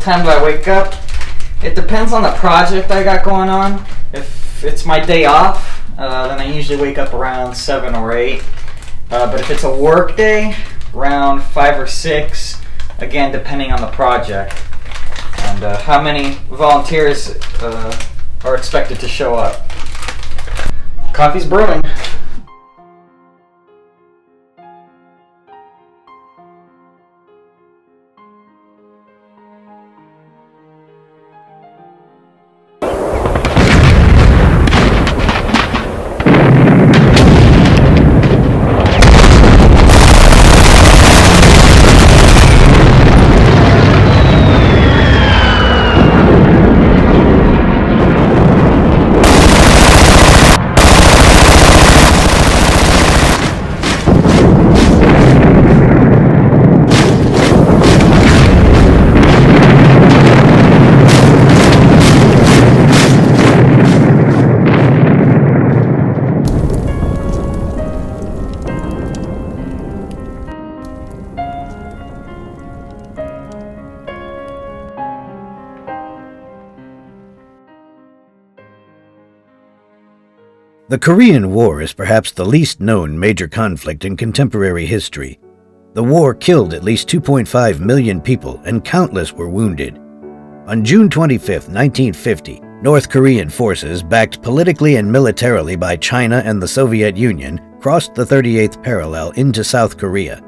time do I wake up? It depends on the project I got going on. If it's my day off, then I usually wake up around 7 or 8. But if it's a work day, around 5 or 6, again, depending on the project. And how many volunteers are expected to show up. Coffee's brewing. The Korean War is perhaps the least known major conflict in contemporary history. The war killed at least 2.5 million people and countless were wounded. On June 25, 1950, North Korean forces, backed politically and militarily by China and the Soviet Union, crossed the 38th parallel into South Korea.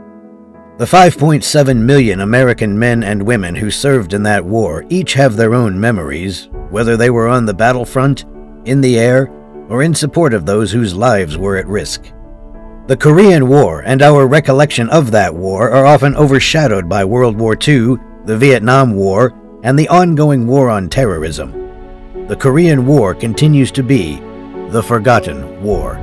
The 5.7 million American men and women who served in that war each have their own memories, whether they were on the battlefront, in the air, or in support of those whose lives were at risk. The Korean War and our recollection of that war are often overshadowed by World War II, the Vietnam War, and the ongoing war on terrorism. The Korean War continues to be the forgotten war.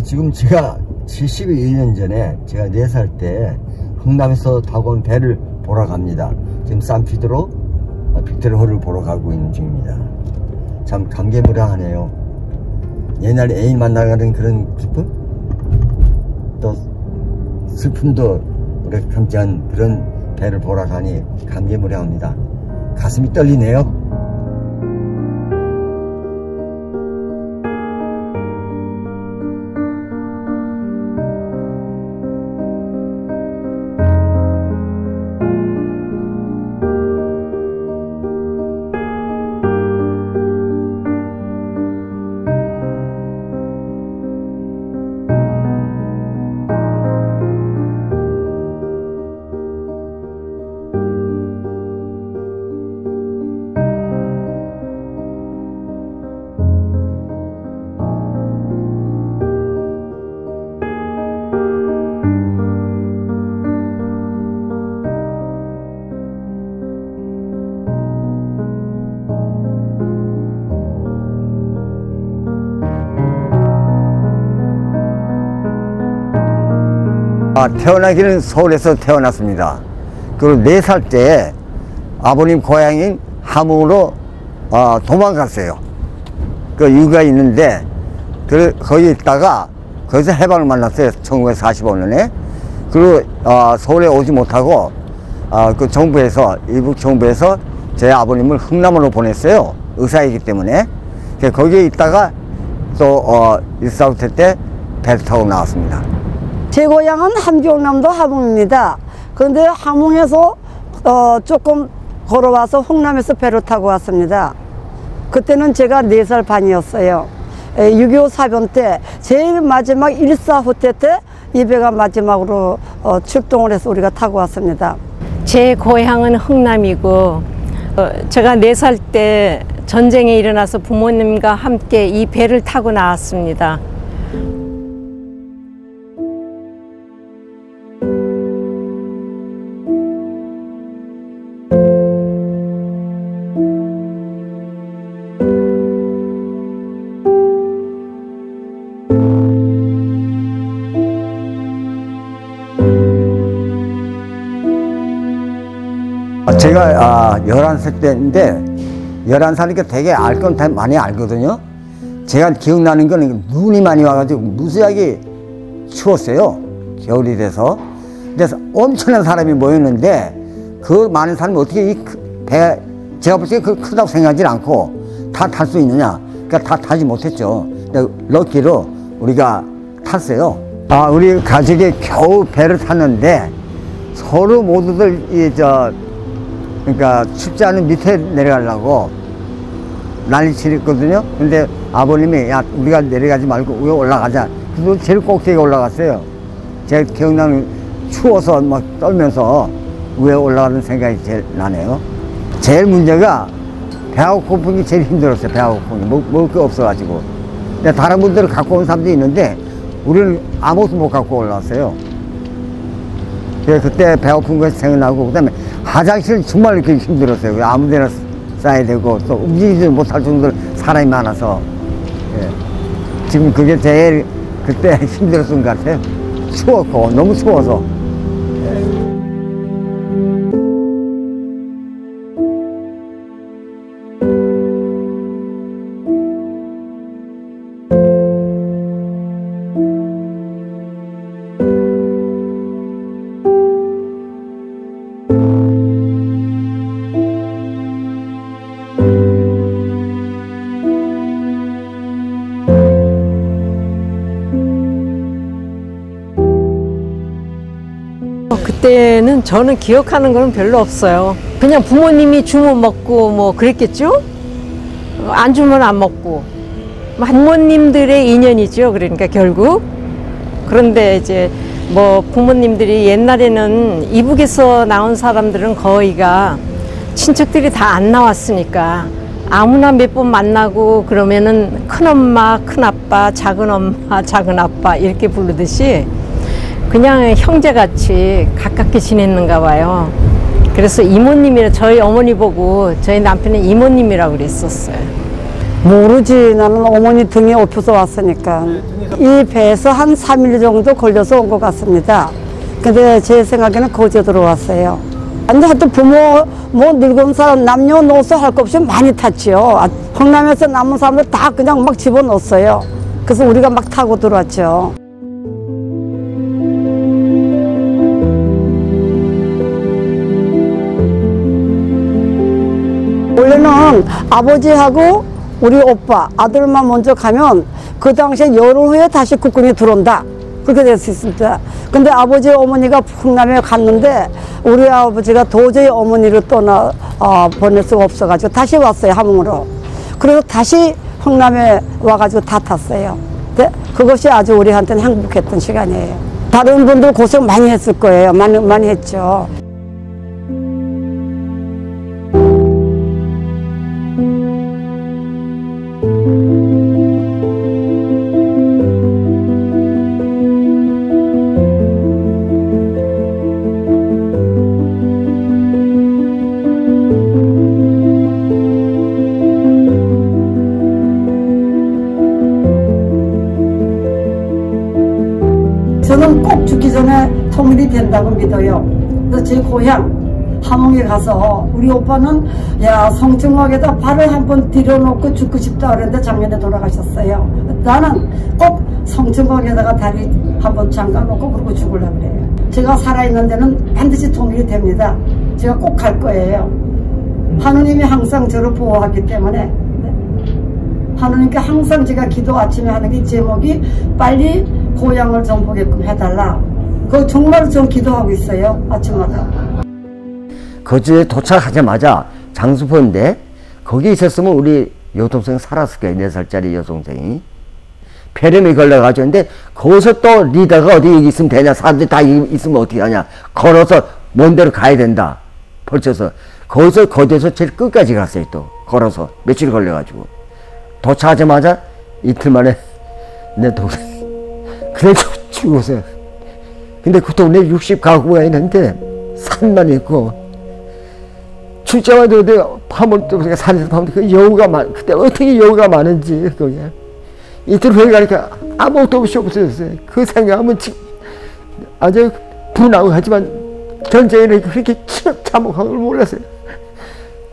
지금 제가 72년 전에 제가 4살 때 흥남에서 타고 온 배를 보러 갑니다. 지금 산피드로 빅토리아호를 보러 가고 있는 중입니다. 참 감개무량하네요. 옛날에 애인 만나가는 그런 기쁨? 또 슬픔도 우리가 감지한 그런 배를 보러 가니 감개무량합니다. 가슴이 떨리네요. 태어나기는 서울에서 태어났습니다. 그리고 4살 때 아버님 고향인 함흥으로 도망갔어요. 그 이유가 있는데 거기 있다가 거기서 해방을 만났어요. 1945년에. 그리고 서울에 오지 못하고 그 정부에서 이북 정부에서 제 아버님을 흥남으로 보냈어요. 의사이기 때문에. 거기에 있다가 또 일사후퇴 때 배를 타고 나왔습니다. 제 고향은 함경남도 함흥입니다. 그런데 함흥에서 조금 걸어와서 흥남에서 배를 타고 왔습니다. 그때는 제가 4살 반이었어요. 6.25 사변 때 제일 마지막 일사후퇴 때 이 배가 마지막으로 출동을 해서 우리가 타고 왔습니다. 제 고향은 흥남이고 제가 4살 때 전쟁이 일어나서 부모님과 함께 이 배를 타고 나왔습니다. 제가 11살 때인데 11살이니까 되게 알 건 많이 알거든요. 제가 기억나는 건 눈이 많이 와가지고 무지하게 추웠어요. 겨울이 돼서. 그래서 엄청난 사람이 모였는데 그 많은 사람이 어떻게 이 배, 제가 볼 때 그 크다고 생각하지 않고 다 탈 수 있느냐. 그러니까 다 타지 못했죠. 근데 럭키로 우리가 탔어요. 우리 가족이 겨우 배를 탔는데 서로 모두들 그러니까 춥지 않은 밑에 내려가려고 난리치랬거든요. 근데 아버님이 야 우리가 내려가지 말고 위에 올라가자. 그래서 제일 꼭대기에 올라갔어요. 제가 기억나는 추워서 막 떨면서 위에 올라가는 생각이 제일 나네요. 제일 문제가 배하고 고픈이 제일 힘들었어요. 배하고 고픈이 먹을 게 없어가지고. 근데 다른 분들은 갖고 온 사람도 있는데 우리는 아무것도 못 갖고 올라왔어요. 그때 배고픈 것이 생각나고 그다음에 화장실 정말 이렇게 힘들었어요. 아무데나 싸야 되고 또 움직이지 못할 정도로 사람이 많아서. 예. 지금 그게 제일 그때 힘들었던 것 같아요. 추웠고 너무 추워서. 그때는 저는 기억하는 거는 별로 없어요. 그냥 부모님이 주면 먹고 뭐 그랬겠죠? 안 주면 안 먹고. 부모님들의 인연이죠. 그러니까 결국. 그런데 이제 뭐 부모님들이 옛날에는 이북에서 나온 사람들은 거의가 친척들이 다 안 나왔으니까 아무나 몇 번 만나고 그러면은 큰엄마, 큰아빠, 작은엄마, 작은아빠 이렇게 부르듯이 그냥 형제같이 가깝게 지냈는가 봐요. 그래서 이모님이라 저희 어머니 보고 저희 남편은 이모님이라고 그랬었어요. 모르지. 나는 어머니 등에 업혀서 왔으니까. 이 배에서 한 3일 정도 걸려서 온 것 같습니다. 근데 제 생각에는 거제 들어왔어요. 근데 하여튼 부모, 뭐 늙은 사람, 남녀노소 할 것 없이 많이 탔지요. 흥남에서 남은 사람들 다 그냥 막 집어넣었어요. 그래서 우리가 막 타고 들어왔죠. 원래는 아버지하고 우리 오빠, 아들만 먼저 가면 그 당시에 열흘 후에 다시 국군이 들어온다. 그렇게 됐습니다. 근데 아버지 어머니가 흥남에 갔는데 우리 아버지가 도저히 어머니를 보낼 수가 없어가지고 다시 왔어요, 함흥으로. 그래서 다시 흥남에 와가지고 다 탔어요. 근데 그것이 아주 우리한테는 행복했던 시간이에요. 다른 분들 고생 많이 했을 거예요. 많이 했죠. 저는 꼭 죽기 전에 통일이 된다고 믿어요. 그래서 제 고향 함흥에 가서 우리 오빠는 야 성층역에다 발을 한번 들여놓고 죽고 싶다 그랬는데 작년에 돌아가셨어요. 나는 꼭 성층역에다가 다리 한번 잠가놓고 그러고 죽으려고 그래요. 제가 살아있는 데는 반드시 통일이 됩니다. 제가 꼭 갈 거예요. 하느님이 항상 저를 보호하기 때문에 하느님께 항상 제가 기도 아침에 하는 게 제목이 빨리 고향을 좀 보게끔 해달라. 그거 정말 좀 기도하고 있어요. 아침마다. 거제에 도착하자마자 장수포인데 거기 있었으면 우리 여동생이 살았을 거예요. 4살짜리 여동생이. 폐렴이 걸려가지고. 근데 거기서 또 리더가 어디 있으면 되냐. 사람들이 다 있으면 어떻게 하냐. 걸어서 먼 데로 가야 된다. 벌쳐서. 거기서 거제에서 제일 끝까지 갔어요. 또 걸어서. 며칠 걸려가지고. 도착하자마자 이틀 만에 내 동생 그래 죽었어요. 근데 그 동네 60가구가 있는데 산만 있고 출장을 어디 파물 또 산에서 파물 그 여우가 그때 어떻게 여우가 많은지 거기 이틀 후에 가니까 아무것도 없이 없어졌어요. 그 생각하면 아주 분하고 하지만 전쟁에 그렇게 참혹한 걸 몰랐어요.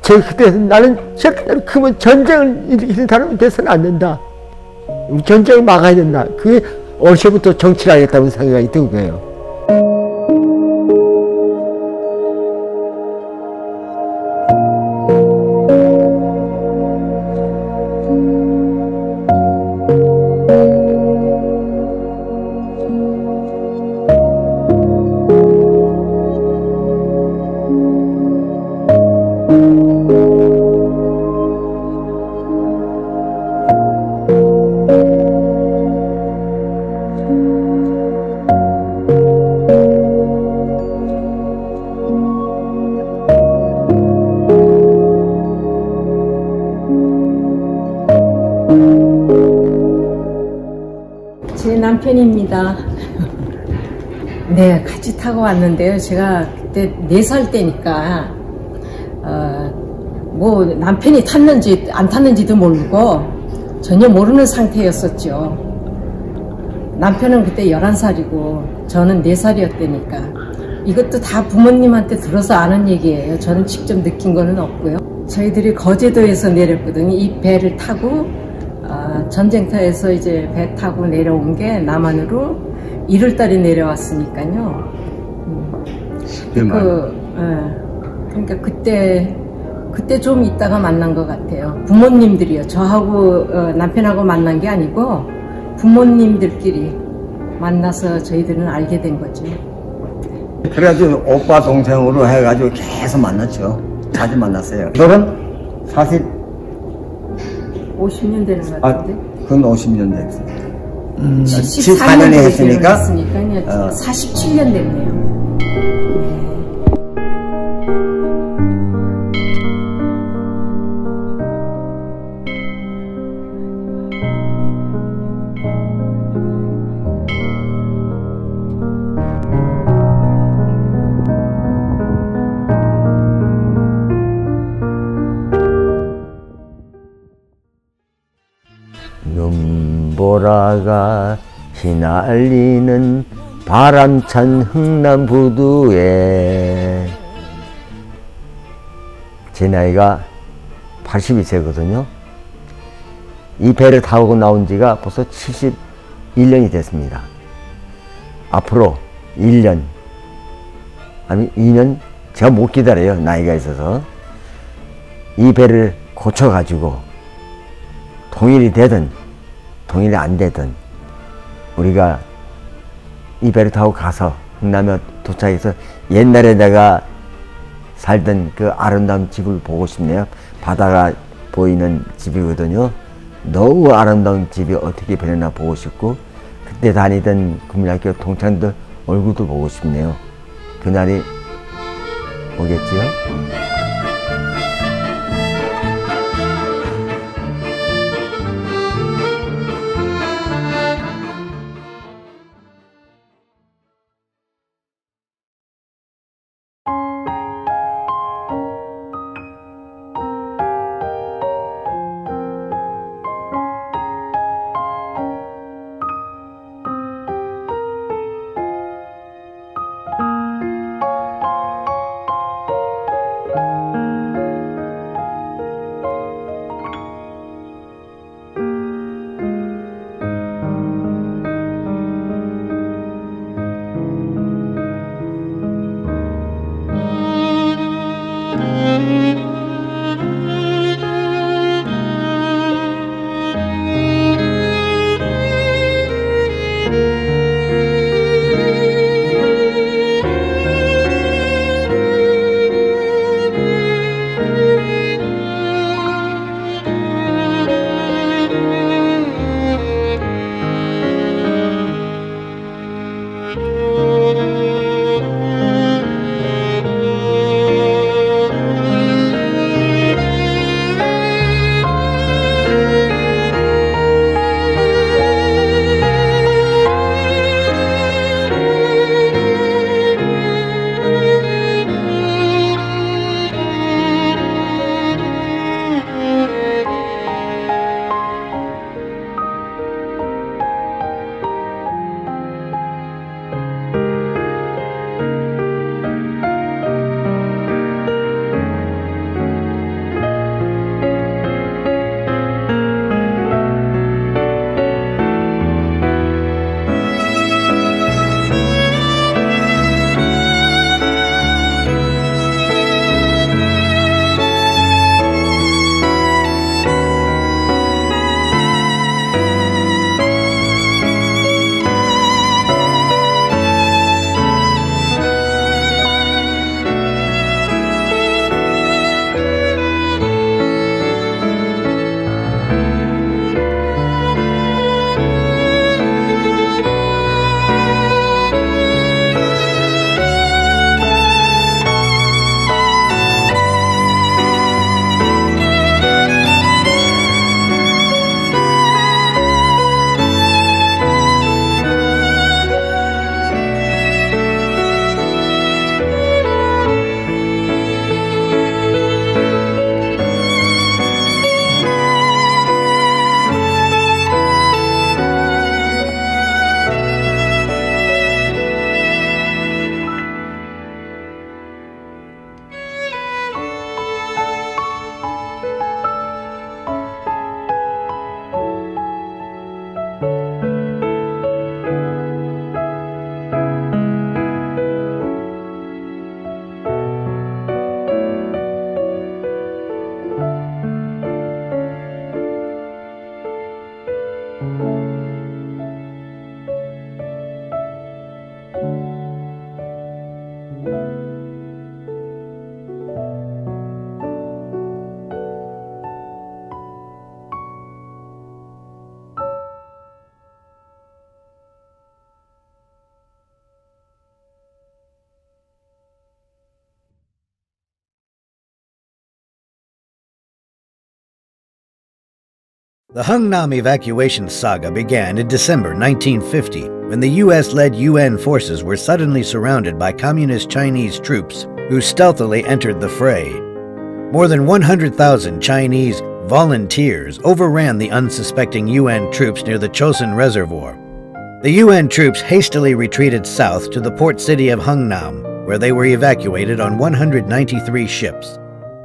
제가 그때 나는 절대로 그러면 전쟁을 일으키는 사람이 돼서는 안 된다. 전쟁을 막아야 된다. 그게 어려서부터 정치를 하겠다는 생각이 든 거예요. 제 남편입니다. 네, 같이 타고 왔는데요. 제가 그때 4살 때니까 뭐 남편이 탔는지 안 탔는지도 모르고 전혀 모르는 상태였었죠. 남편은 그때 11살이고 저는 4살이었다니까. 이것도 다 부모님한테 들어서 아는 얘기예요. 저는 직접 느낀 거는 없고요. 저희들이 거제도에서 내렸거든요. 이 배를 타고 전쟁터에서 이제 배 타고 내려온 게 남한으로 1월달에 내려왔으니까요. 그러니까 그때 좀 있다가 만난 것 같아요. 부모님들이요. 저하고 남편하고 만난 게 아니고 부모님들끼리 만나서 저희들은 알게 된 거죠. 그래가지고 오빠 동생으로 해가지고 계속 만났죠. 자주 만났어요. 그건 사실 50년 되는 것 같은데? 그건 50년 됐어요. 14년에 했으니까 47년 됐네요. 네. 눈보라가 휘날리는 바람찬 흥남 부두에 제 나이가 82세거든요. 이 배를 타고 나온 지가 벌써 71년이 됐습니다. 앞으로 1년 아니 2년 제가 못 기다려요. 나이가 있어서. 이 배를 고쳐가지고 통일이 되든 통일이 안 되든 우리가 이 배를 타고 가서 흥남에 도착해서 옛날에 내가 살던 그 아름다운 집을 보고 싶네요. 바다가 보이는 집이거든요. 너무 아름다운 집이 어떻게 변했나 보고 싶고 그때 다니던 국민학교 동창들 얼굴도 보고 싶네요. 그날이 오겠지요? The Hungnam Evacuation saga began in December 1950, when the US-led UN forces were suddenly surrounded by communist Chinese troops who stealthily entered the fray. More than 100,000 Chinese volunteers overran the unsuspecting UN troops near the Chosin Reservoir. The UN troops hastily retreated south to the port city of Hungnam, where they were evacuated on 193 ships.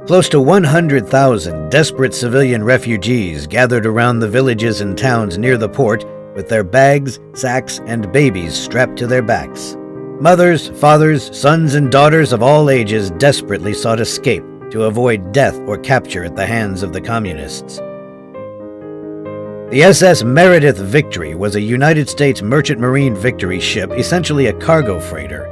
Close to 100,000 desperate civilian refugees gathered around the villages and towns near the port with their bags, sacks, and babies strapped to their backs. Mothers, fathers, sons, and daughters of all ages desperately sought escape to avoid death or capture at the hands of the communists. The SS Meredith Victory was a United States Merchant Marine Victory ship, essentially a cargo freighter.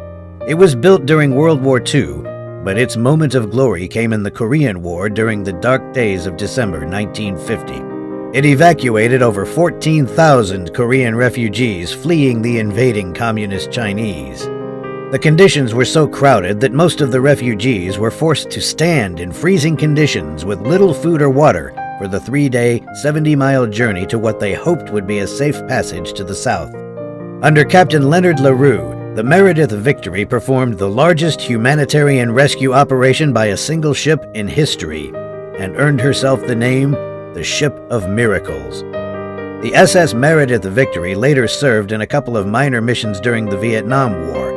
It was built during World War II, but its moment of glory came in the Korean War during the dark days of December 1950. It evacuated over 14,000 Korean refugees fleeing the invading communist Chinese. The conditions were so crowded that most of the refugees were forced to stand in freezing conditions with little food or water for the 3-day, 70-mile journey to what they hoped would be a safe passage to the south. Under Captain Leonard LaRue, the Meredith Victory performed the largest humanitarian rescue operation by a single ship in history and earned herself the name the Ship of Miracles. The SS Meredith Victory later served in a couple of minor missions during the Vietnam War.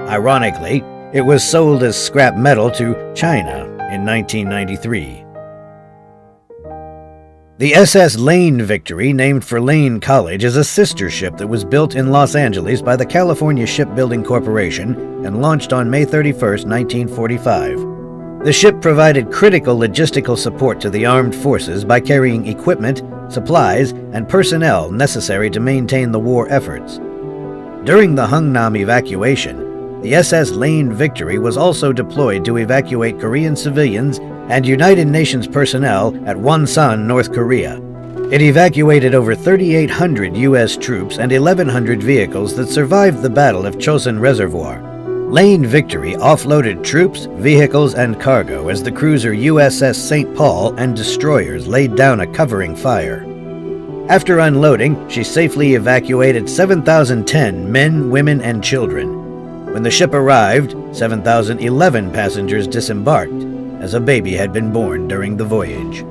Ironically, it was sold as scrap metal to China in 1993. The SS Lane Victory, named for Lane College, is a sister ship that was built in Los Angeles by the California Shipbuilding Corporation and launched on May 31, 1945. The ship provided critical logistical support to the armed forces by carrying equipment, supplies, and personnel necessary to maintain the war efforts. During the Hungnam Evacuation, the SS Lane Victory was also deployed to evacuate Korean civilians and United Nations personnel at Wonsan, North Korea. It evacuated over 3,800 U.S. troops and 1,100 vehicles that survived the Battle of Chosin Reservoir. Lane Victory offloaded troops, vehicles, and cargo as the cruiser USS St. Paul and destroyers laid down a covering fire. After unloading, she safely evacuated 7,010 men, women, and children. When the ship arrived, 7,011 passengers disembarked, as a baby had been born during the voyage.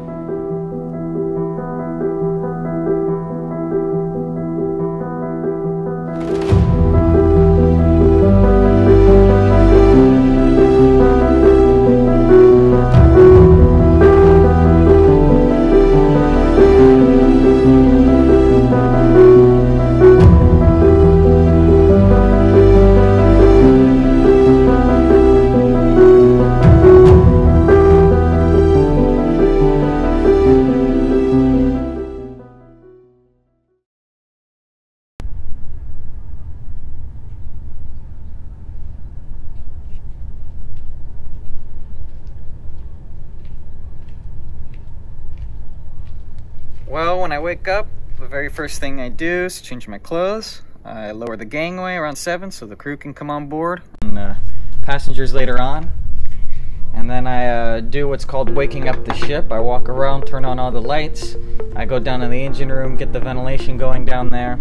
Well, when I wake up, the very first thing I do is change my clothes. I lower the gangway around 7 so the crew can come on board and passengers later on. And then I do what's called waking up the ship. I walk around, turn on all the lights. I go down to the engine room, get the ventilation going down there.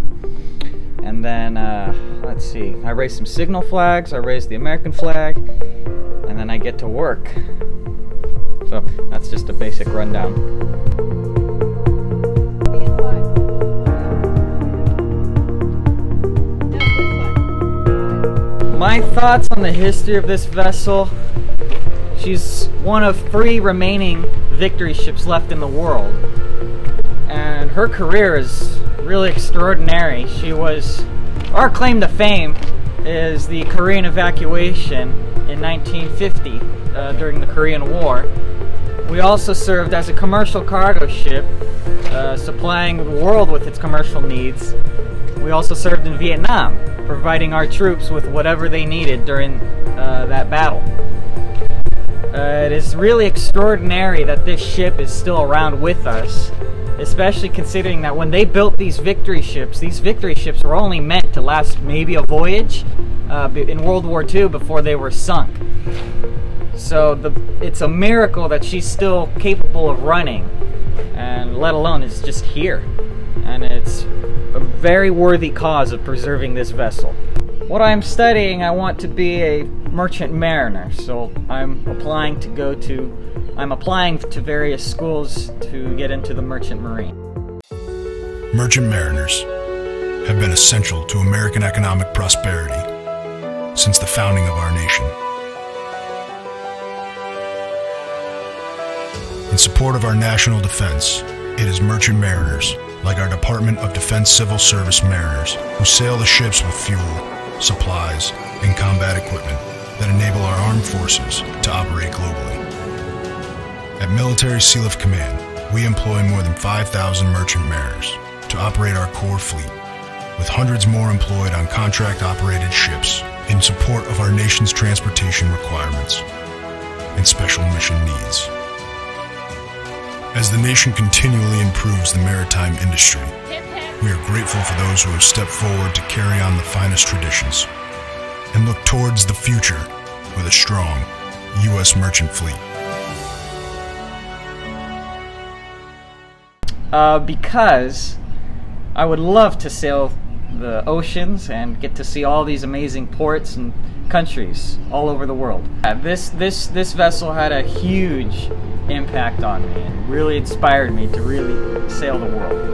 And then, let's see, I raise some signal flags, I raise the American flag, and then I get to work. So that's just a basic rundown. My thoughts on the history of this vessel: she's one of 3 remaining Victory ships left in the world, and her career is really extraordinary. Our claim to fame is the Korean evacuation in 1950 during the Korean War. We also served as a commercial cargo ship, supplying the world with its commercial needs. We also served in Vietnam, providing our troops with whatever they needed during that battle. It is really extraordinary that this ship is still around with us, especially considering that when they built these Victory ships were only meant to last maybe a voyage in World War II before they were sunk. So it's a miracle that she's still capable of running. And let alone it's just here. And it's a very worthy cause of preserving this vessel. What I'm studying, I want to be a merchant mariner, so I'm applying to various schools to get into the merchant marine. Merchant mariners have been essential to American economic prosperity since the founding of our nation. In support of our national defense, it is merchant mariners, like our Department of Defense Civil Service mariners, who sail the ships with fuel, supplies, and combat equipment that enable our armed forces to operate globally. At Military Sealift Command, we employ more than 5,000 merchant mariners to operate our core fleet, with hundreds more employed on contract-operated ships in support of our nation's transportation requirements and special mission needs. As the nation continually improves the maritime industry, we are grateful for those who have stepped forward to carry on the finest traditions and look towards the future with a strong U.S. merchant fleet. Because I would love to sail the oceans and get to see all these amazing ports and countries all over the world. This vessel had a huge impact on me and really inspired me to really sail the world.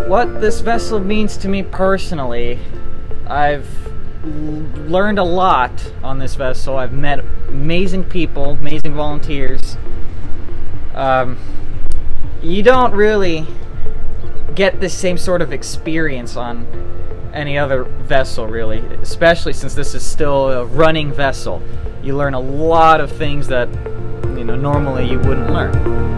What this vessel means to me personally, I've learned a lot on this vessel. I've met amazing people, amazing volunteers. You don't really get the same sort of experience on any other vessel, really, especially since this is still a running vessel. You learn a lot of things that, you know, normally you wouldn't learn.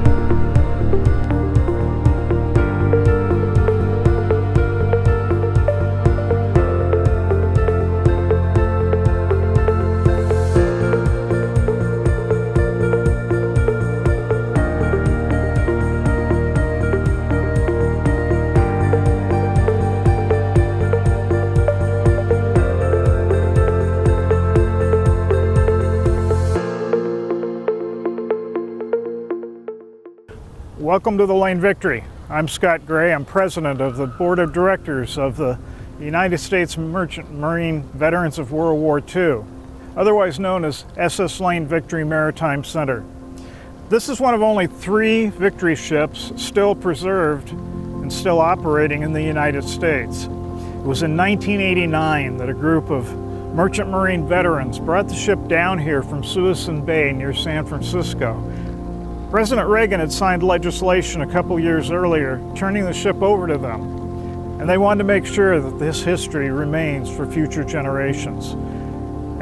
Welcome to the Lane Victory. I'm Scott Gray. I'm president of the board of directors of the United States Merchant Marine Veterans of World War II, otherwise known as SS Lane Victory Maritime Center. This is one of only 3 Victory ships still preserved and still operating in the United States. It was in 1989 that a group of Merchant Marine veterans brought the ship down here from Suisun Bay near San Francisco. President Reagan had signed legislation a couple years earlier turning the ship over to them, and they wanted to make sure that this history remains for future generations.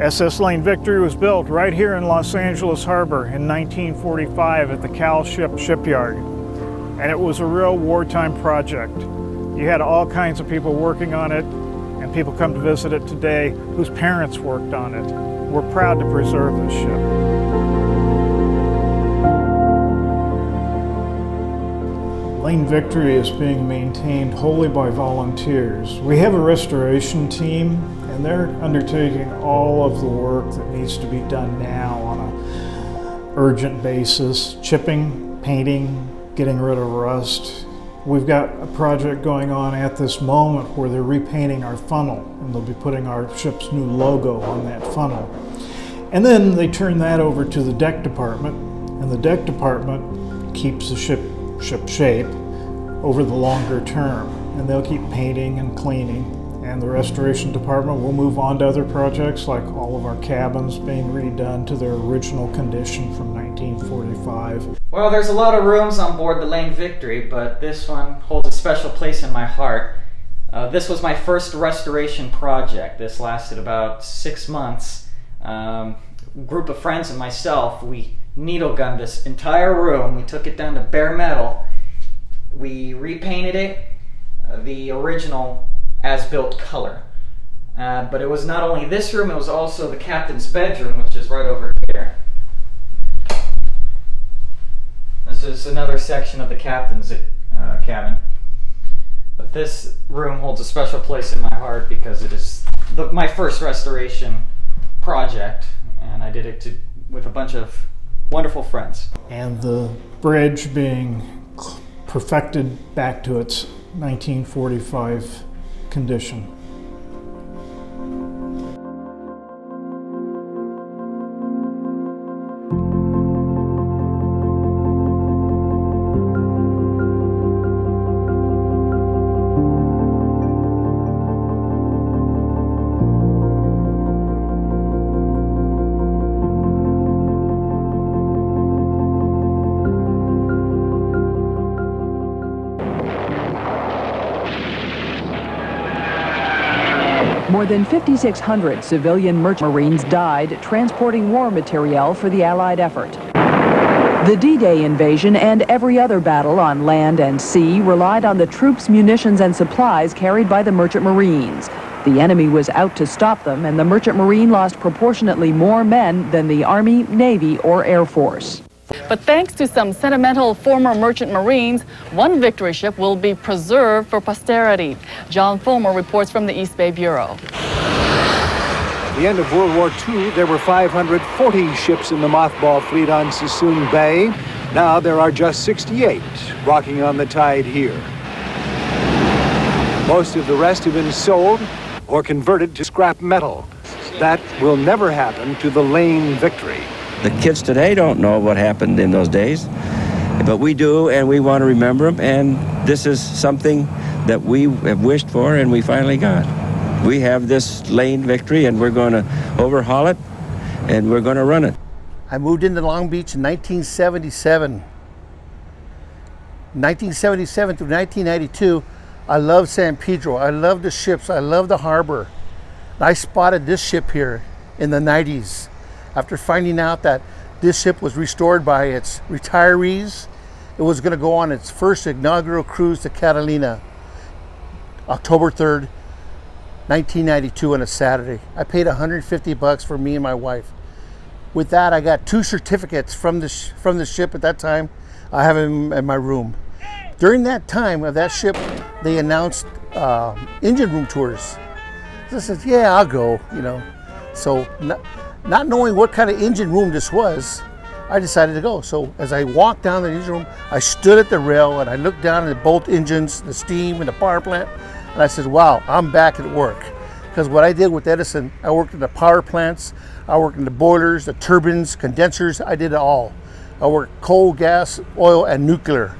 SS Lane Victory was built right here in Los Angeles Harbor in 1945 at the Cal Shipyard, and it was a real wartime project. You had all kinds of people working on it, and people come to visit it today whose parents worked on it. We're proud to preserve this ship. Lane Victory is being maintained wholly by volunteers. We have a restoration team, and they're undertaking all of the work that needs to be done now on an urgent basis: chipping, painting, getting rid of rust. We've got a project going on at this moment where they're repainting our funnel, and they'll be putting our ship's new logo on that funnel. And then they turn that over to the deck department, and the deck department keeps the ship shape over the longer term, and they'll keep painting and cleaning, and the restoration department will move on to other projects like all of our cabins being redone to their original condition from 1945. Well, there's a lot of rooms on board the Lane Victory, but this one holds a special place in my heart. This was my first restoration project. This lasted about 6 months. A group of friends and myself, we needle gunned this entire room. We took it down to bare metal. We repainted it the original as-built color. But it was not only this room, it was also the captain's bedroom, which is right over here. This is another section of the captain's cabin. But this room holds a special place in my heart because it is my first restoration project, and I did it with a bunch of wonderful friends. And the bridge being perfected back to its 1945 condition. More than 5,600 civilian merchant marines died transporting war materiel for the Allied effort. The D-Day invasion and every other battle on land and sea relied on the troops, munitions, and supplies carried by the merchant marines. The enemy was out to stop them, and the merchant marine lost proportionately more men than the Army, Navy, or Air Force. But thanks to some sentimental former merchant marines, one victory ship will be preserved for posterity. John Fulmer reports from the East Bay Bureau. At the end of World War II, there were 540 ships in the mothball fleet on Sassoon Bay. Now there are just 68 rocking on the tide here. Most of the rest have been sold or converted to scrap metal. That will never happen to the Lane Victory. The kids today don't know what happened in those days, but we do, and we want to remember them, and this is something that we have wished for and we finally got. We have this Lane Victory, and we're going to overhaul it, and we're going to run it. I moved into Long Beach in 1977. 1977 through 1992, I loved San Pedro. I loved the ships. I loved the harbor. I spotted this ship here in the 90s. After finding out that this ship was restored by its retirees, it was going to go on its first inaugural cruise to Catalina, October 3rd, 1992 on a Saturday. I paid $150 for me and my wife. With that, I got 2 certificates from the ship at that time. I have them in my room. During that time of that ship, they announced engine room tours. So I said, yeah, I'll go, you know. So not knowing what kind of engine room this was, I decided to go. So as I walked down the engine room, I stood at the rail and I looked down at both engines, the steam and the power plant, and I said, wow, I'm back at work. Because what I did with Edison, I worked in the power plants, I worked in the boilers, the turbines, condensers, I did it all. I worked coal, gas, oil, and nuclear.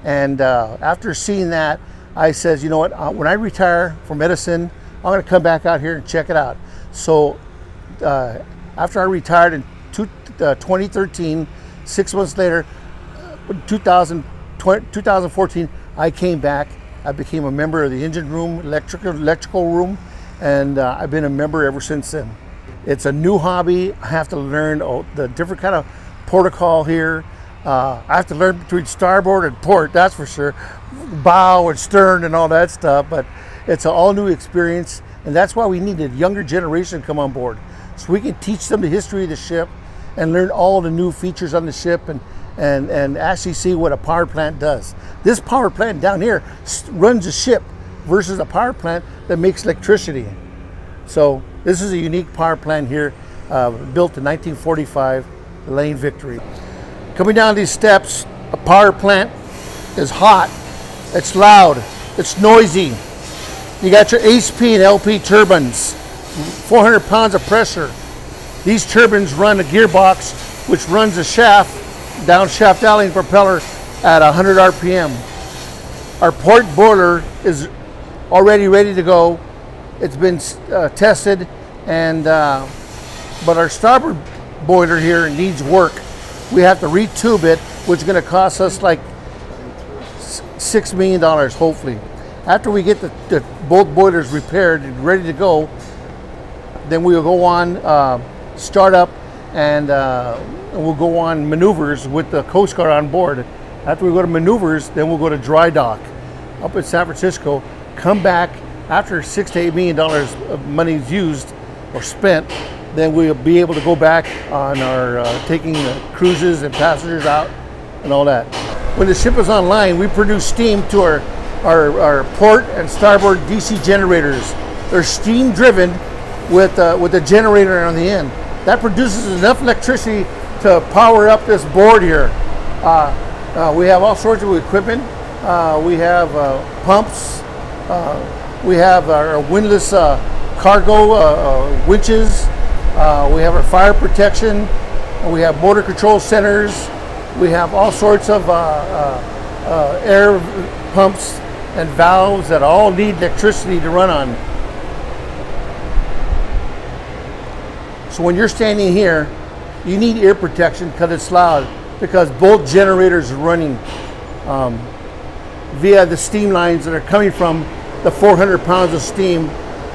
And after seeing that, I said, you know what, when I retire from Edison, I'm gonna come back out here and check it out. So after I retired in 2013, 6 months later, 2014, I came back. I became a member of the engine room, electrical room, and I've been a member ever since then. It's a new hobby. I have to learn the different kind of protocol here. I have to learn between starboard and port, that's for sure. Bow and stern and all that stuff, but it's an all new experience, and that's why we need a younger generation to come on board. So we can teach them the history of the ship and learn all the new features on the ship and actually see what a power plant does. This power plant down here runs a ship versus a power plant that makes electricity. So this is a unique power plant here, built in 1945, the Lane Victory. Coming down these steps, a power plant is hot, it's loud, it's noisy. You got your HP and LP turbines, 400 pounds of pressure. These turbines run a gearbox which runs a shaft down shaft alley and propeller at 100 RPM. Our port boiler is already ready to go. It's been tested, and but our starboard boiler here needs work. We have to retube it, which is going to cost us like $6 million, hopefully. After we get both boilers repaired and ready to go, then we'll go on start up, and we'll go on maneuvers with the Coast Guard on board. After we go to maneuvers, then we'll go to dry dock up in San Francisco, come back after $6 to $8 million of money is used or spent. Then we'll be able to go back on our taking cruises and passengers out and all that. When the ship is online, we produce steam to our port and starboard DC generators. they're steam driven with a generator on the end. That produces enough electricity to power up this board here. We have all sorts of equipment. We have pumps. We have our windlass cargo winches. We have our fire protection. We have motor control centers. We have all sorts of air pumps and valves that all need electricity to run on. So when you're standing here, you need ear protection because it's loud, because both generators are running via the steam lines that are coming from the 400 pounds of steam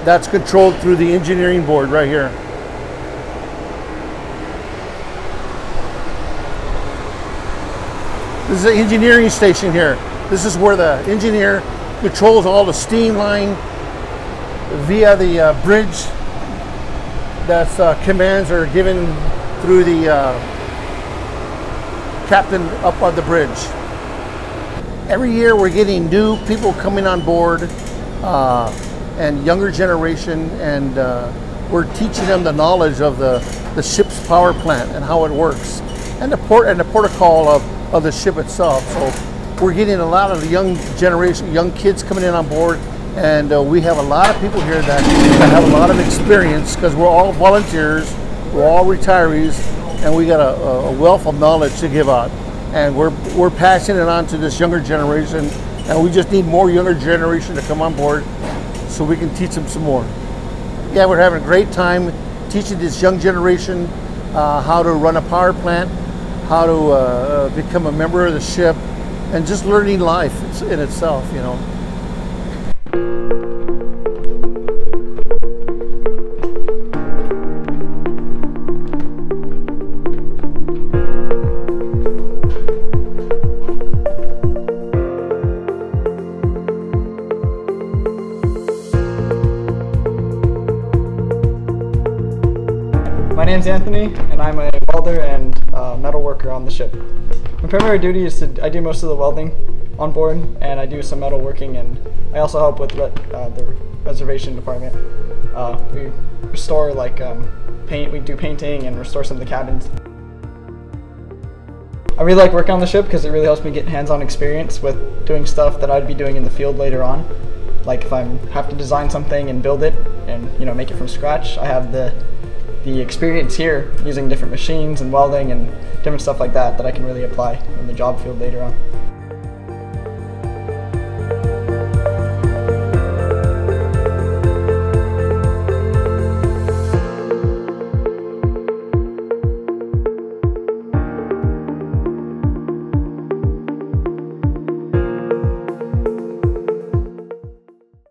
that's controlled through the engineering board right here. This is the engineering station here. This is where the engineer controls all the steam line via the bridge. That's commands are given through the captain up on the bridge. Every year we're getting new people coming on board and younger generation, and we're teaching them the knowledge of the ship's power plant and how it works, and the protocol of the ship itself. So we're getting a lot of the young generation, young kids coming in on board, and we have a lot of people here that have a lot of experience, because we're all volunteers, we're all retirees, and we got a wealth of knowledge to give out, and we're passing it on to this younger generation, and we just need more younger generation to come on board so we can teach them some more. Yeah, we're having a great time teaching this young generation how to run a power plant, how to become a member of the ship, and just learning life in itself, you know. My name's Anthony, and I'm a welder and metal worker on the ship. My primary duty is I do most of the welding on board, and I do some metal working, and I also help with the reservation department. We restore paint. We do painting and restore some of the cabins. I really like working on the ship because it really helps me get hands-on experience with doing stuff that I'd be doing in the field later on. Like if I have to design something and build it and make it from scratch, I have the experience here using different machines and welding and different stuff like that I can really apply in the job field later on.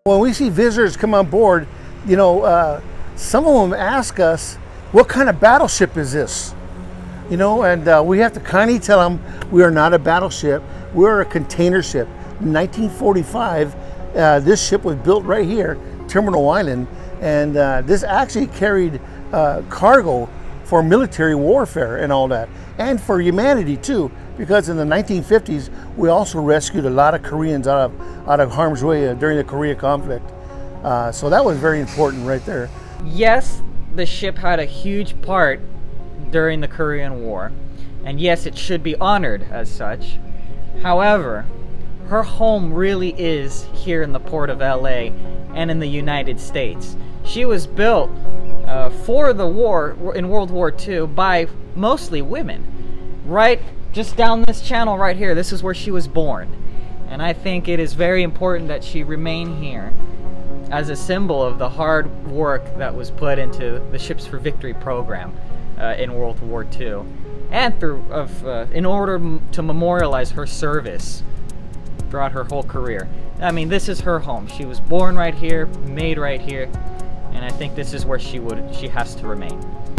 When we see visitors come on board, some of them ask us, what kind of battleship is this? And we have to kindly tell them we are not a battleship. We're a container ship. In 1945, this ship was built right here, Terminal Island, and this actually carried cargo for military warfare and all that, and for humanity too, because in the 1950s, we also rescued a lot of Koreans out of harm's way during the Korea conflict. So that was very important right there. Yes, the ship had a huge part during the Korean War, and yes, it should be honored as such. However, her home really is here in the port of LA and in the United States. She was built for the war in World War II by mostly women. Right just down this channel right here, this is where she was born. And I think it is very important that she remain here as a symbol of the hard work that was put into the Ships for Victory program in World War II, and in order to memorialize her service throughout her whole career. I mean, this is her home. She was born right here, made right here, and I think this is where she has to remain.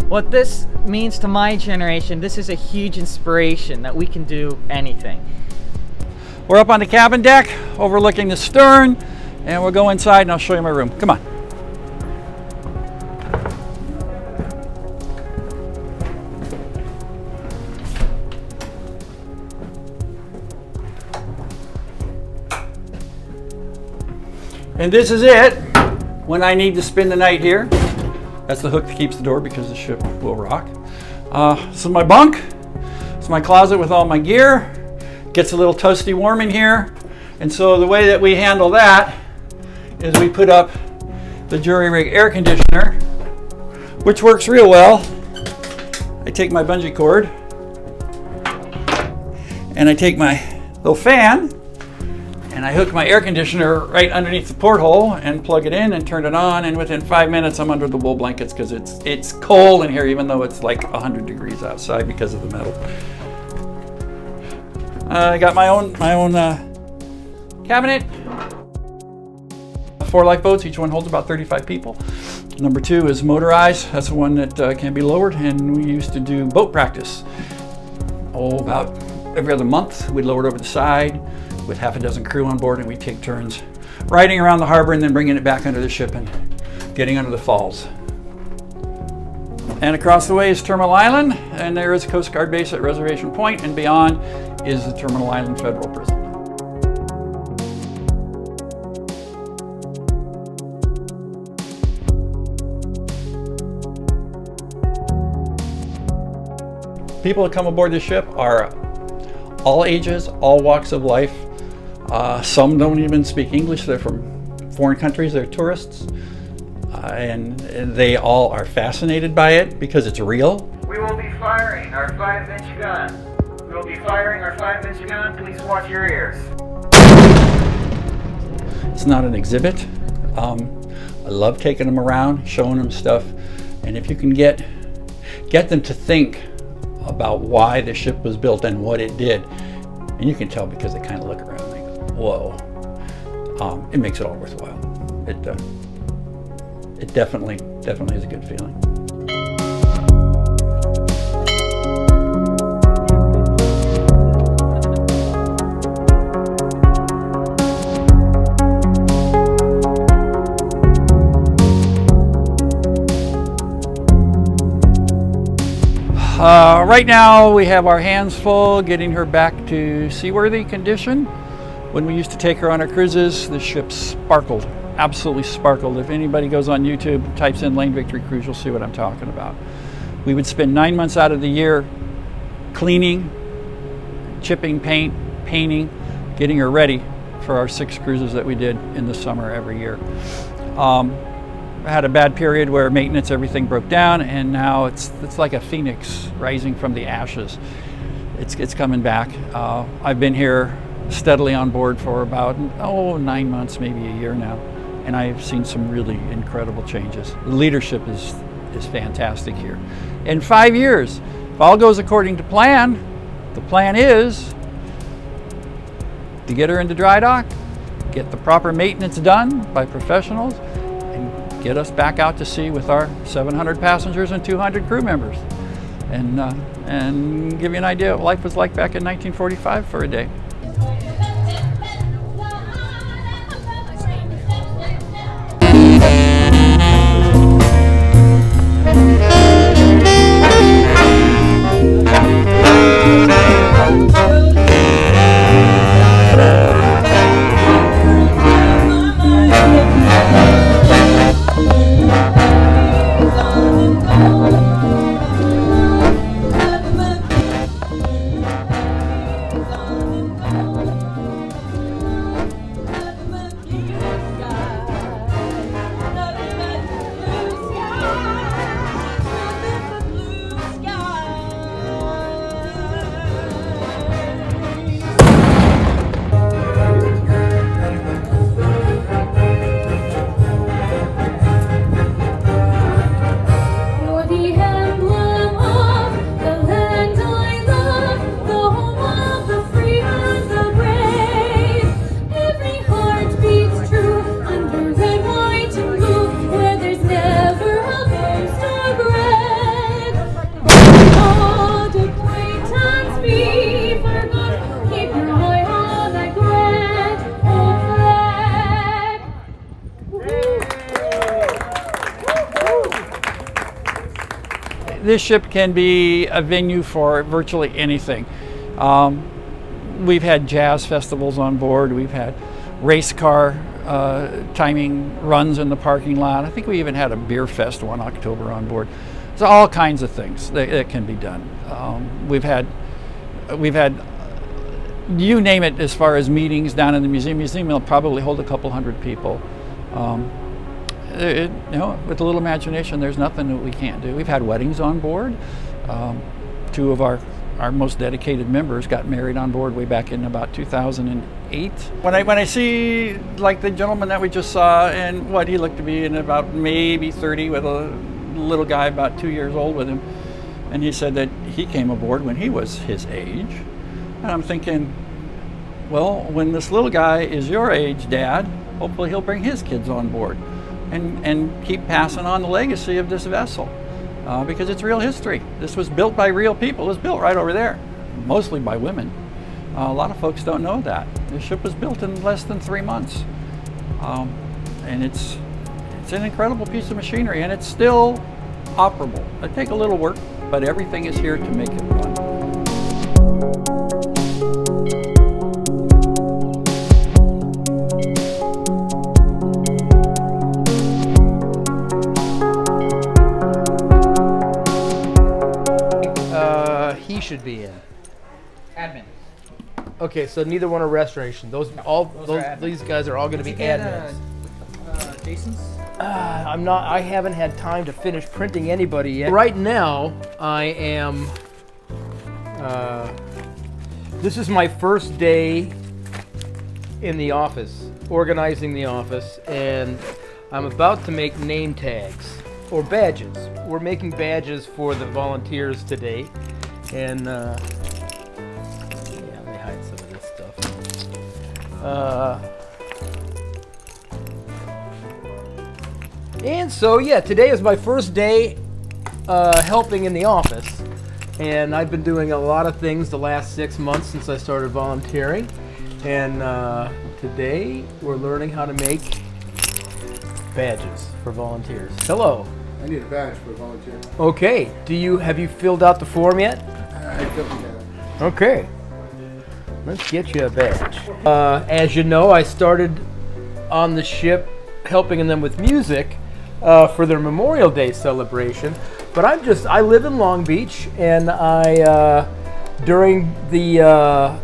What this means to my generation, this is a huge inspiration that we can do anything. We're up on the cabin deck, overlooking the stern, and we'll go inside and I'll show you my room. Come on. And this is it. when I need to spend the night here. That's the hook that keeps the door because the ship will rock. This is my bunk. It's my closet with all my gear. Gets a little toasty warm in here. And so the way that we handle that is we put up the jury rig air conditioner, which works real well. I take my bungee cord and I take my little fan and I hook my air conditioner right underneath the porthole and plug it in and turn it on, and within 5 minutes I'm under the wool blankets because it's cold in here even though it's like 100 degrees outside because of the metal. I got my own cabinet. 4 lifeboats, each one holds about 35 people. Number 2 is motorized. That's the one that can be lowered, and we used to do boat practice. About every other month, we'd lower it over the side with half a dozen crew on board, and we'd take turns riding around the harbor and then bringing it back under the ship and getting under the falls. And across the way is Terminal Island, and there is a Coast Guard base at Reservation Point, and beyond is the Terminal Island Federal Prison. People that come aboard the ship are all ages, all walks of life. Some don't even speak English. They're from foreign countries. They're tourists. And they all are fascinated by it because it's real. We will be firing our 5-inch gun. We will be firing our 5-inch gun. Please watch your ears. It's not an exhibit. I love taking them around, showing them stuff. And if you can get them to think about why the ship was built and what it did, and you can tell because they kind of look around and go, whoa, it makes it all worthwhile. It definitely is a good feeling. Right now we have our hands full getting her back to seaworthy condition. When we used to take her on our cruises, the ship sparkled, absolutely sparkled. If anybody goes on YouTube and types in Lane Victory Cruise, you'll see what I'm talking about. We would spend 9 months out of the year cleaning, chipping paint, painting, getting her ready for our 6 cruises that we did in the summer every year. I had a bad period where maintenance, everything broke down, and now it's like a phoenix rising from the ashes. It's coming back. I've been here steadily on board for about 9 months, maybe a year now, and I've seen some really incredible changes. The leadership is fantastic here. In 5 years, if all goes according to plan, the plan is to get her into dry dock, get the proper maintenance done by professionals, get us back out to sea with our 700 passengers and 200 crew members, and give you an idea what life was like back in 1945 for a day. This ship can be a venue for virtually anything. We've had jazz festivals on board. We've had race car timing runs in the parking lot. I think we even had a beer fest one October on board. So all kinds of things that can be done. We've had you name it as far as meetings down in the museum. Museum will probably hold a couple hundred people. You know, with a little imagination, there's nothing that we can't do. We've had weddings on board. Two of our most dedicated members got married on board way back in about 2008. When I see like the gentleman that we just saw, and what he looked to be in about maybe 30 with a little guy about 2 years old with him, and he said that he came aboard when he was his age. And I'm thinking, well, when this little guy is your age, Dad, hopefully he'll bring his kids on board and keep passing on the legacy of this vessel. Because it's real history. This was built by real people. It was built right over there, mostly by women. A lot of folks don't know that. The ship was built in less than 3 months. And it's an incredible piece of machinery, and it's still operable. It takes a little work, but everything is here to make it run. Should be in admin. Okay, so neither one are restoration. These guys are all going to be admins. Jason's? I haven't had time to finish printing anybody yet. Right now, I am. This is my first day in the office, organizing the office, and I'm about to make name tags or badges. We're making badges for the volunteers today. And yeah, let me hide some of this stuff. And so yeah, today is my first day helping in the office, and I've been doing a lot of things the last 6 months since I started volunteering. And today we're learning how to make badges for volunteers. Hello. I need a badge for volunteering. Okay. Have you filled out the form yet? I filled it out. Okay. Let's get you a badge. As you know, I started on the ship helping them with music for their Memorial Day celebration. But I live in Long Beach, and during the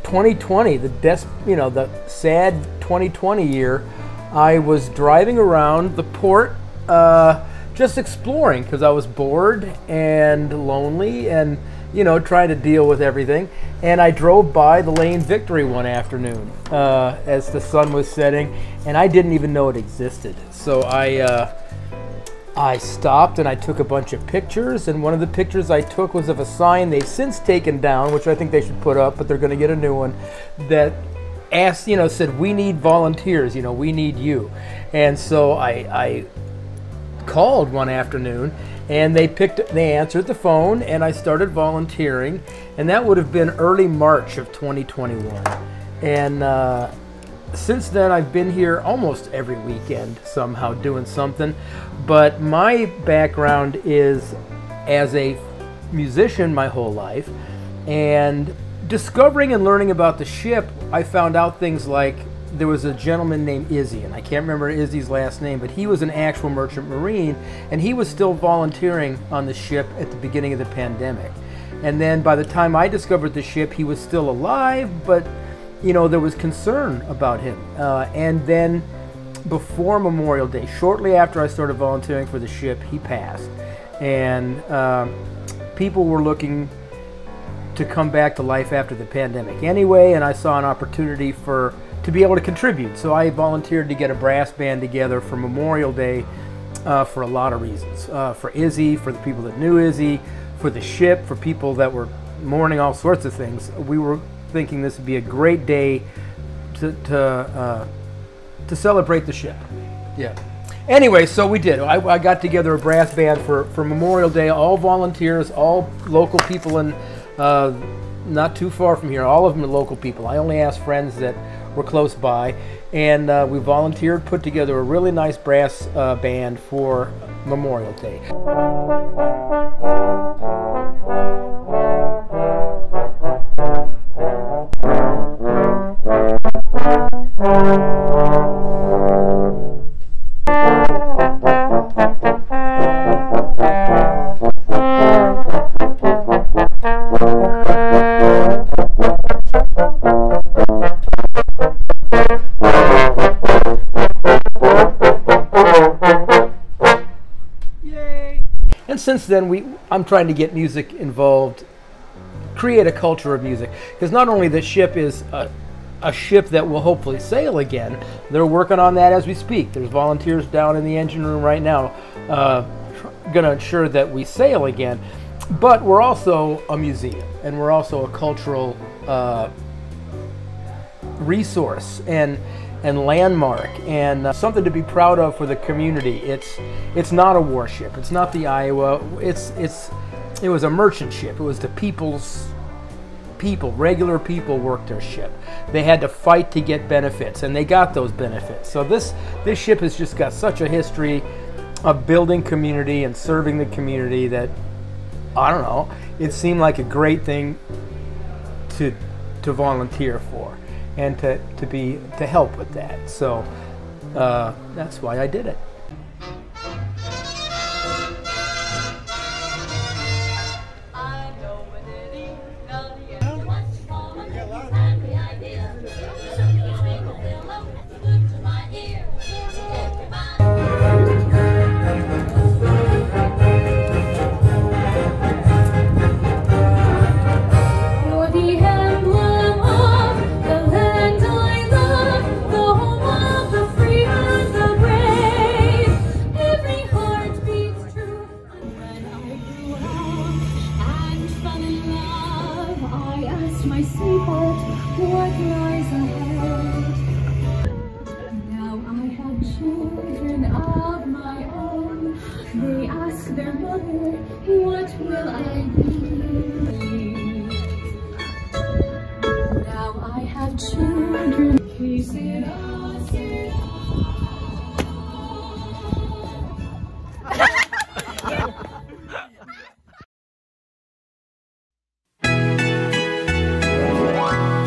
2020, the sad 2020 year, I was driving around the port just exploring because I was bored and lonely and trying to deal with everything. And I drove by the Lane Victory one afternoon as the sun was setting, and I didn't even know it existed. So I stopped and I took a bunch of pictures, and one of the pictures I took was of a sign they've since taken down, which I think they should put up, but they're going to get a new one, that asked, said, "We need volunteers, we need you." And so I called one afternoon, and they answered the phone, and I started volunteering, and that would have been early March of 2021. And since then, I've been here almost every weekend somehow doing something. But my background is as a musician my whole life, and discovering and learning about the ship, I found out things like there was a gentleman named Izzy, and I can't remember Izzy's last name, but he was an actual merchant marine, and he was still volunteering on the ship at the beginning of the pandemic. And then by the time I discovered the ship, he was still alive, but there was concern about him. And then before Memorial Day, shortly after I started volunteering for the ship, he passed. And people were looking to come back to life after the pandemic anyway, and I saw an opportunity to be able to contribute. So I volunteered to get a brass band together for Memorial Day for a lot of reasons. For Izzy, for the people that knew Izzy, for the ship, for people that were mourning, all sorts of things. We were thinking this would be a great day to celebrate the ship. Yeah. Anyway, so we did. I got together a brass band for Memorial Day, all volunteers, all local people, and not too far from here. All of them are local people. I only asked friends that were close by, and we volunteered, put together a really nice brass band for Memorial Day. since then, I'm trying to get music involved, create a culture of music. Because not only the ship is a ship that will hopefully sail again, they're working on that as we speak. There's volunteers down in the engine room right now going to ensure that we sail again. But we're also a museum, and we're also a cultural resource and landmark, and something to be proud of for the community. It's not a warship. It's not the Iowa. It was a merchant ship. It was the people's people. Regular people worked their ship. They had to fight to get benefits, and they got those benefits. So this ship has just got such a history of building community and serving the community that, I don't know, it seemed like a great thing to volunteer for and to help with that. So that's why I did it. My sweetheart, what lies ahead? Now I have children of my own. They ask their mother, what will I be? Now I have children.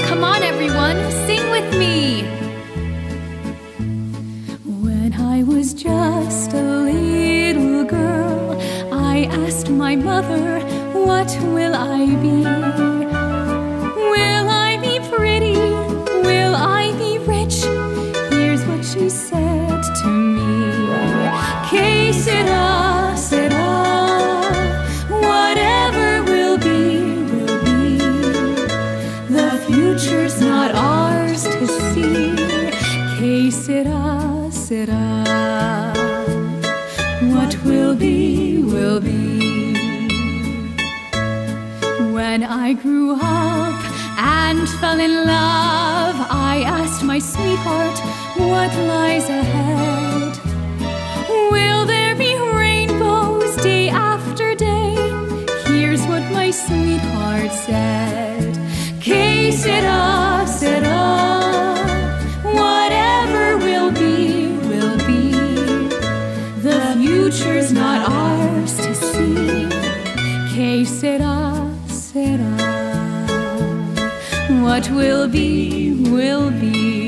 Come on, everyone, sing with me. When I was just a little girl, I asked my mother, what will I be? Will I be pretty? Will I be rich? Here's what she said to me. Que sera, sera, whatever will be, will be. The future's not ours to see. Que sera, sera, what will be, will be. When I grew up and fell in love, I asked my sweetheart, what lies ahead? Will there be rainbows day after day? Here's what my sweetheart said. Que sera, sera, whatever will be, will be. The future's not ours to see. Que sera, sera, what will be, will be.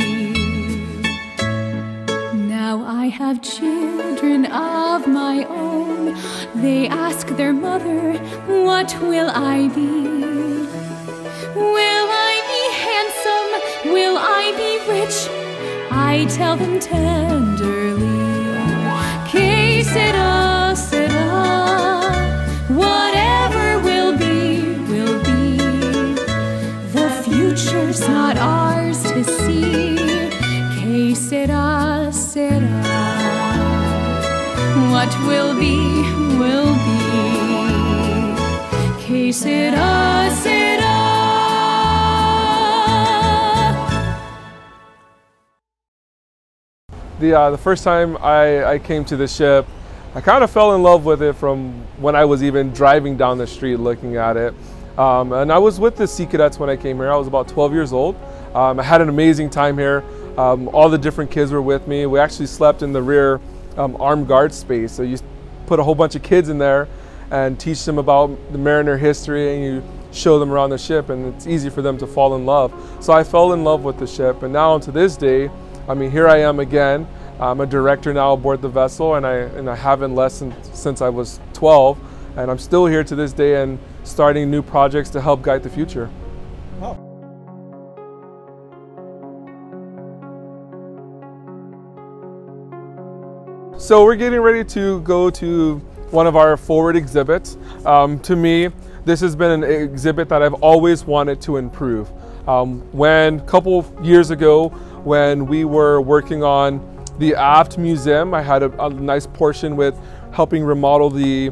Now I have children of my own. They ask their mother, what will I be? Will I be handsome? Will I be rich? I tell them tenderly. Que sera, sera, whatever will be, will be. The future's not ours to see. Que sera, sera, what will be, will be. Que sera, sera. The first time I came to the ship, I kind of fell in love with it from when I was even driving down the street looking at it. And I was with the Sea Cadets when I came here. I was about 12 years old. I had an amazing time here. All the different kids were with me. We actually slept in the rear armed guard space. So you put a whole bunch of kids in there and teach them about the mariner history, and you show them around the ship, and it's easy for them to fall in love. So I fell in love with the ship, and now to this day, I mean, here I am again. I'm a director now aboard the vessel, and I haven't left since I was 12, and I'm still here to this day and starting new projects to help guide the future. Oh. So we're getting ready to go to one of our forward exhibits. To me, this has been an exhibit that I've always wanted to improve. When a couple years ago, when we were working on the aft museum, I had a nice portion with helping remodel the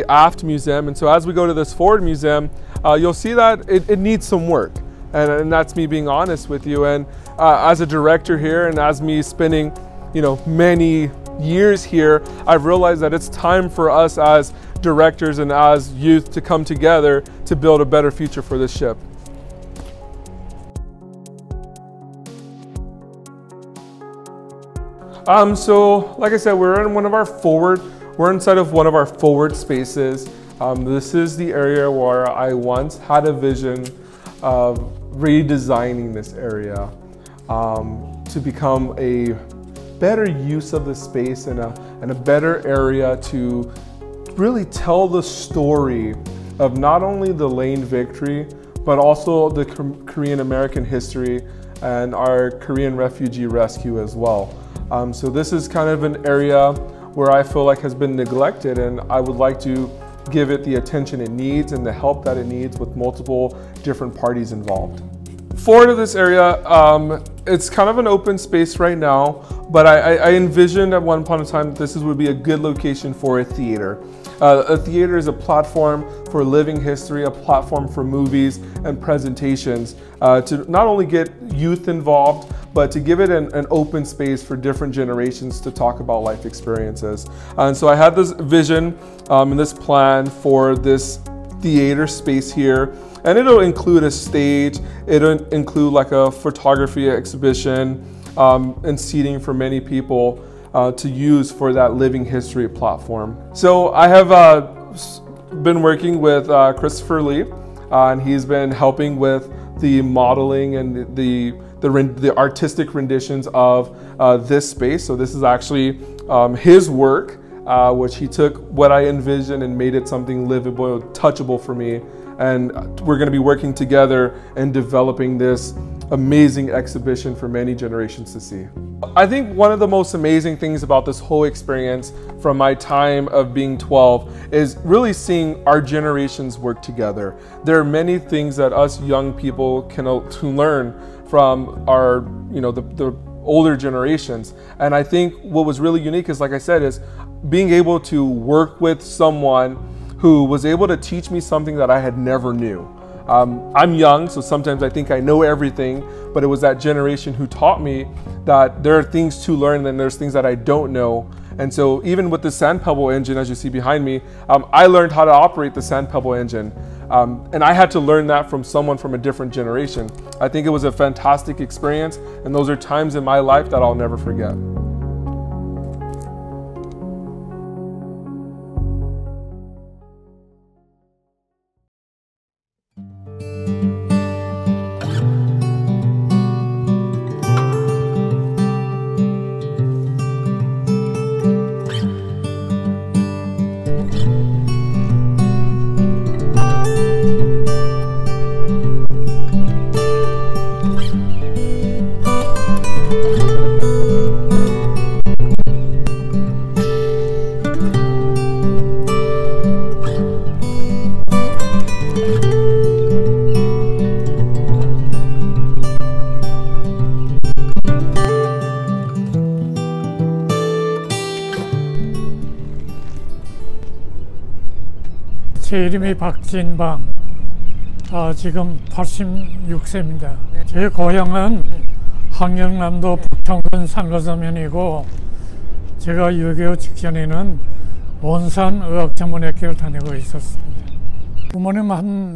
aft museum. And so as we go to this forward museum, you'll see that it needs some work. And that's me being honest with you. And as a director here, and as me spending, many years here, I've realized that it's time for us as directors and as youth to come together to build a better future for this ship. So like I said, we're inside of one of our forward spaces. This is the area where I once had a vision of redesigning this area to become a better use of the space and a better area to really tell the story of not only the Lane victory, but also the Korean American history and our Korean refugee rescue as well. So this is kind of an area where I feel like has been neglected, and I would like to give it the attention it needs and the help that it needs with multiple different parties involved. Forward of this area, it's kind of an open space right now, but I envisioned at one point in time that this would be a good location for a theater. A theater is a platform for living history, a platform for movies and presentations to not only get youth involved, but to give it an open space for different generations to talk about life experiences. And so I had this vision and this plan for this theater space here. And it'll include a stage, it'll include like a photography exhibition and seating for many people to use for that living history platform. So I have been working with Christopher Lee, and he's been helping with the modeling and the artistic renditions of this space. So this is actually his work, which he took what I envisioned and made it something livable, touchable for me. And we're going to be working together and developing this amazing exhibition for many generations to see. I think one of the most amazing things about this whole experience from my time of being 12 is really seeing our generations work together. There are many things that us young people can learn from our, the older generations. And I think what was really unique is, like I said, is being able to work with someone who was able to teach me something that I had never knew. I'm young, so sometimes I think I know everything, but it was that generation who taught me that there are things to learn and there's things that I don't know. And so even with the sand pebble engine, as you see behind me, I learned how to operate the sand pebble engine. And I had to learn that from someone from a different generation. I think it was a fantastic experience, and those are times in my life that I'll never forget. 제 이름이 박진방, 지금 86세입니다. 제 고향은 함경남도 북평군 상거서면이고, 제가 6.25 직전에는 원산의학전문학교를 다니고 있었습니다. 부모님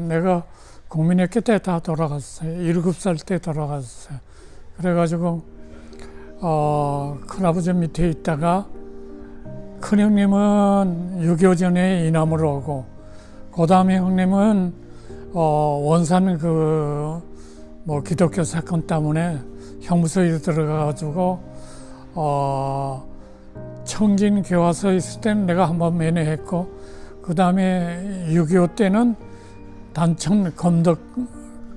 내가 국민학교 때 다 돌아갔어요. 7살 때 돌아갔어요. 그래가지고 큰아버지 밑에 있다가 큰형님은 6.25 전에 이남으로 오고, 그 다음에 형님은 원산 기독교 사건 때문에 형무소에 들어가가지고 청진 교화소에 있을 때는 내가 한번 면회했고, 그 다음에 6.25 때는 단천 검덕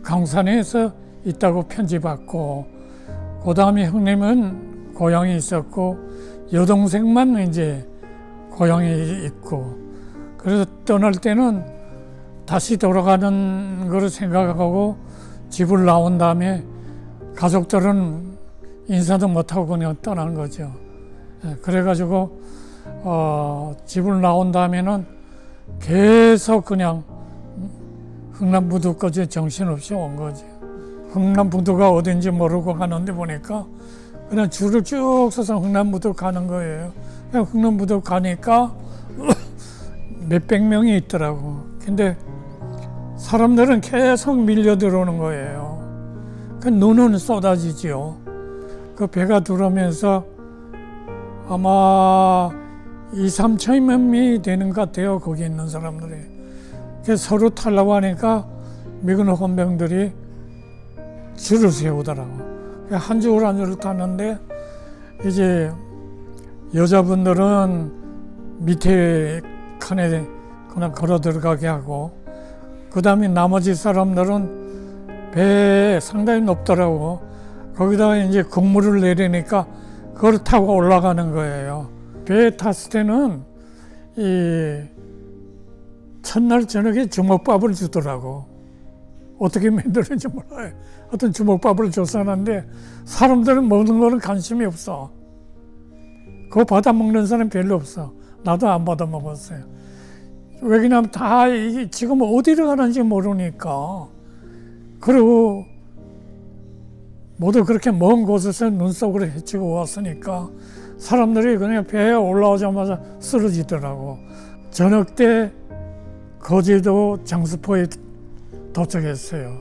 강산에서 있다고 편지 받고, 그 다음에 형님은 고향에 있었고 여동생만 이제 고향에 있고, 그래서 떠날 때는 다시 돌아가는 거를 생각하고 집을 나온 다음에 가족들은 인사도 못하고 그냥 떠난 거죠. 그래가지고 집을 나온 다음에는 계속 그냥 흥남부두까지 정신없이 온 거지. 흥남부두가 어딘지 모르고 가는데 보니까 그냥 줄을 쭉 서서 흥남부두 가는 거예요. 그냥 흥남부두 가니까 몇백 명이 있더라고. 근데 사람들은 계속 밀려 들어오는 거예요. 그 눈은 쏟아지지요. 그 배가 들어오면서 아마 2~3천 명이 되는 것 같아요. 거기 있는 사람들이. 그래서 서로 타려고 하니까 미군 헌병들이 줄을 세우더라고. 한 줄 한 줄 타는데 이제 여자분들은 밑에 칸에 그냥 걸어 들어가게 하고, 그 다음에 나머지 사람들은 배에 상당히 높더라고. 거기다가 이제 국물을 내리니까 그걸 타고 올라가는 거예요. 배에 탔을 때는 이 첫날 저녁에 주먹밥을 주더라고. 어떻게 만드는지 몰라요. 어떤 주먹밥을 줬었는데 사람들은 먹는 거는 관심이 없어. 그거 받아 먹는 사람 별로 없어. 나도 안 받아 먹었어요. 왜냐면 다 지금 어디로 가는지 모르니까. 그리고 모두 그렇게 먼 곳에서 눈속으로 헤치고 왔으니까 사람들이 그냥 배에 올라오자마자 쓰러지더라고. 저녁 때 거제도 장수포에 도착했어요.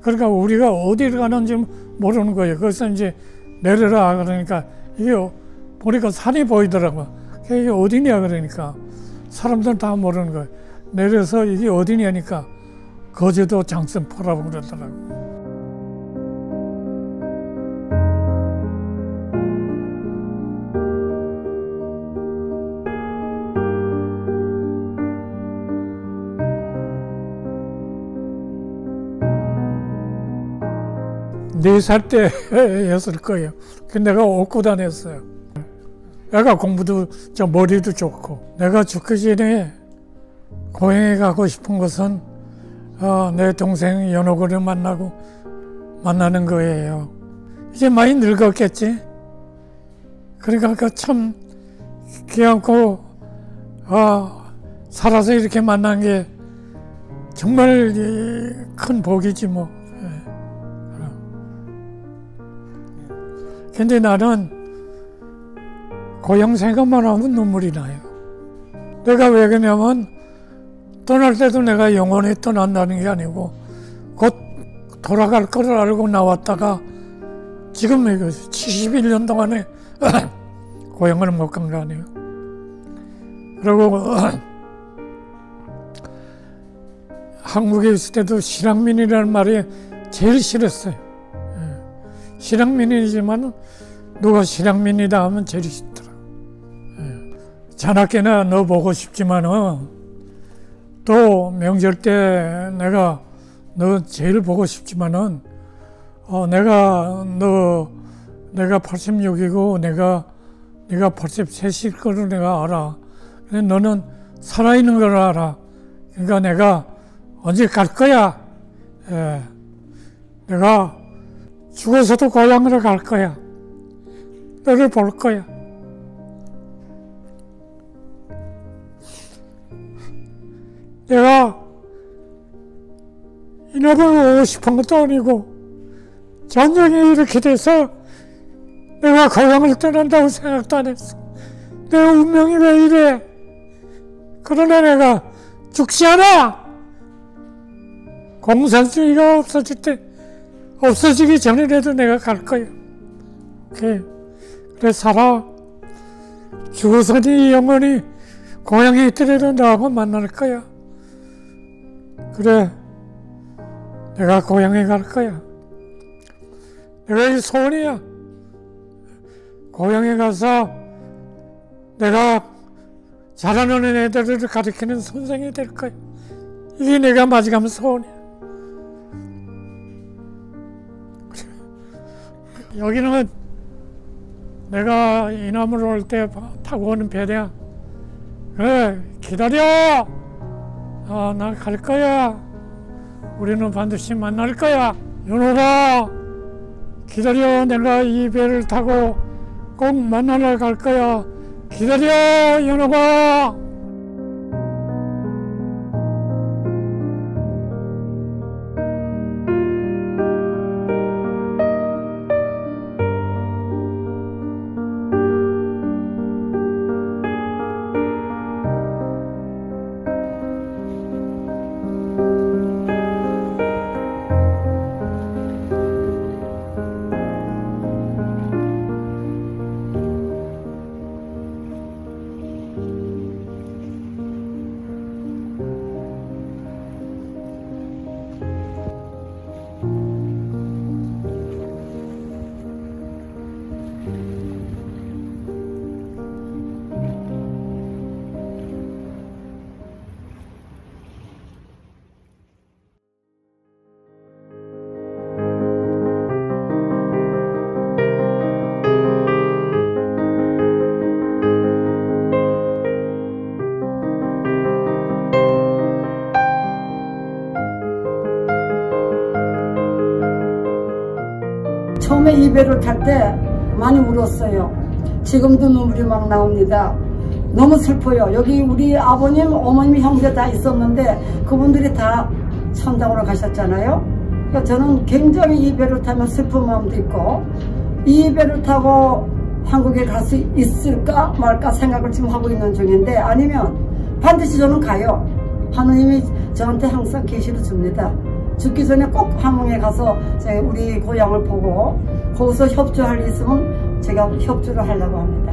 그러니까 우리가 어디를 가는지 모르는 거예요. 그래서 이제 내려라 그러니까 이게 보니까 산이 보이더라고. 이게 어디냐 그러니까 사람들은 다 모르는 거예요. 내려서 이게 어디냐니까 거제도 장수포라고 그러더라고. 네 살 때였을 거예요. 근데 내가 업고 다녔어요. 애가 공부도 머리도 좋고. 내가 죽기 전에 고향에 가고 싶은 것은 내 동생 연옥을 만나는 거예요. 이제 많이 늙었겠지. 그러니까 참 귀찮고 살아서 이렇게 만난 게 정말 큰 복이지 뭐. 근데 나는 고향 생각만 하면 눈물이 나요. 내가 왜 그러냐면 떠날 때도 내가 영원히 떠난다는 게 아니고 곧 돌아갈 거를 알고 나왔다가 지금 71년 동안에 고향을 못 간 거 아니에요. 그리고 한국에 있을 때도 실향민이라는 말이 제일 싫었어요. 실향민이지만 누가 실향민이다 하면 제일 싫더라. 자나깨나 너 보고 싶지만은 또 명절 때 내가 너 제일 보고 싶지만은 내가 86이고 네가 83일 거를 내가 알아. 근데 너는 살아있는 걸 알아. 그러니까 내가 언제 갈 거야. 내가 죽어서도 고향으로 갈 거야. 너를 볼 거야. 내가 이놈을 오고 싶은 것도 아니고 전쟁이 이렇게 돼서 내가 고향을 떠난다고 생각도 안 했어. 내 운명이 왜 이래. 그러나 내가 죽지 않아. 공산주의가 없어지기 전이라도 내가 갈 거야. 오케이. 그래 살아. 죽어서니 영원히 고향에 있더라도 너하고 만날 거야. 그래. 내가 고향에 갈 거야. 내가 이 소원이야. 고향에 가서 내가 자라나는 애들을 가르치는 선생이 될 거야. 이게 내가 마지막 소원이야. 여기는 내가 이남으로 올 때 타고 오는 배대야. 그래, 기다려. 나 갈 거야. 우리는 반드시 만날 거야. 연호가 기다려. 내가 이 배를 타고 꼭 만나러 갈 거야. 기다려, 연호가. 처음에 이 배를 탈 때 많이 울었어요. 지금도 눈물이 막 나옵니다. 너무 슬퍼요. 여기 우리 아버님, 어머님, 형제 다 있었는데 그분들이 다 천당으로 가셨잖아요. 그러니까 저는 굉장히 이 배를 타면 슬픈 마음도 있고, 이 배를 타고 한국에 갈 수 있을까 말까 생각을 지금 하고 있는 중인데, 아니면 반드시 저는 가요. 하느님이 저한테 항상 계시를 줍니다. 죽기 전에 꼭 함흥에 가서 우리 고향을 보고 거기서 협조할 일 있으면 제가 협조를 하려고 합니다.